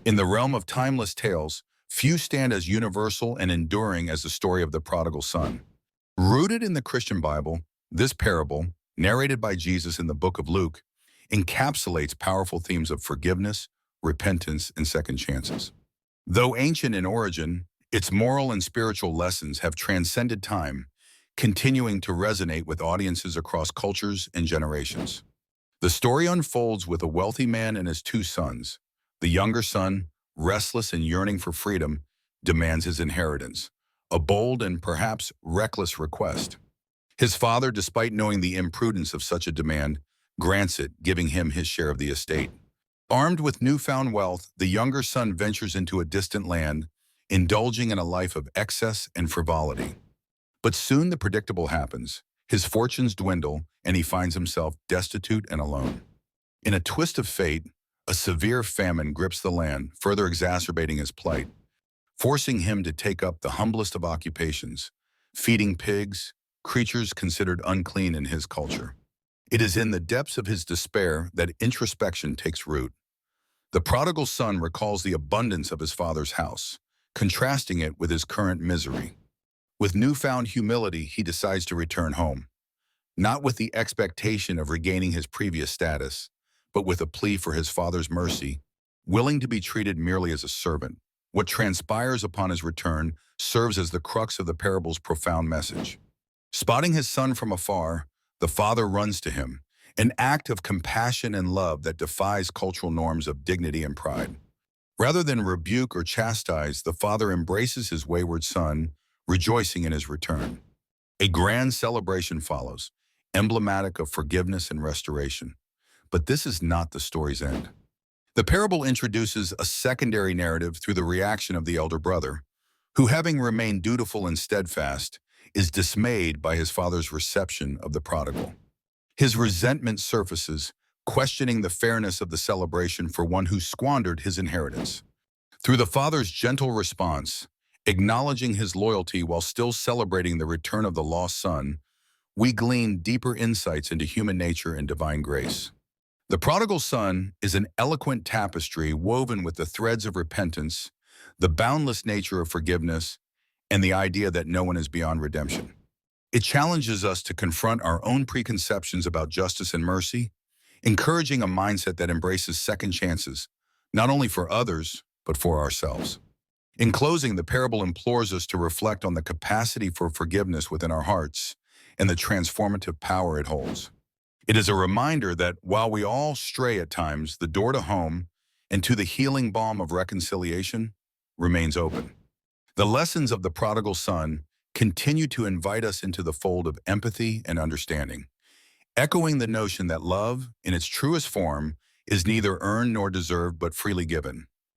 In the realm of timeless tales, few stand as universal and enduring as the story of the prodigal son. Rooted in the Christian Bible, this parable, narrated by Jesus in the book of Luke, encapsulates powerful themes of forgiveness, repentance, and second chances. Though ancient in origin, its moral and spiritual lessons have transcended time, continuing to resonate with audiences across cultures and generations. The story unfolds with a wealthy man and his two sons. The younger son, restless and yearning for freedom, demands his inheritance, a bold and perhaps reckless request. His father, despite knowing the imprudence of such a demand, grants it, giving him his share of the estate. Armed with newfound wealth, the younger son ventures into a distant land, indulging in a life of excess and frivolity. But soon the predictable happens. His fortunes dwindle, and he finds himself destitute and alone. In a twist of fate, a severe famine grips the land, further exacerbating his plight, forcing him to take up the humblest of occupations, feeding pigs, creatures considered unclean in his culture. It is in the depths of his despair that introspection takes root. The prodigal son recalls the abundance of his father's house, contrasting it with his current misery. With newfound humility, he decides to return home, not with the expectation of regaining his previous status, but with a plea for his father's mercy, willing to be treated merely as a servant. What transpires upon his return serves as the crux of the parable's profound message. Spotting his son from afar, the father runs to him, an act of compassion and love that defies cultural norms of dignity and pride. Rather than rebuke or chastise, the father embraces his wayward son, rejoicing in his return. A grand celebration follows, emblematic of forgiveness and restoration. But this is not the story's end. The parable introduces a secondary narrative through the reaction of the elder brother, who, having remained dutiful and steadfast, is dismayed by his father's reception of the prodigal. His resentment surfaces, questioning the fairness of the celebration for one who squandered his inheritance. Through the father's gentle response, acknowledging his loyalty while still celebrating the return of the lost son, we glean deeper insights into human nature and divine grace. The prodigal son is an eloquent tapestry woven with the threads of repentance, the boundless nature of forgiveness, and the idea that no one is beyond redemption. It challenges us to confront our own preconceptions about justice and mercy, encouraging a mindset that embraces second chances, not only for others, but for ourselves. In closing, the parable implores us to reflect on the capacity for forgiveness within our hearts and the transformative power it holds. It is a reminder that while we all stray at times, the door to home and to the healing balm of reconciliation remains open. The lessons of the prodigal son continue to invite us into the fold of empathy and understanding, echoing the notion that love, in its truest form, is neither earned nor deserved but freely given.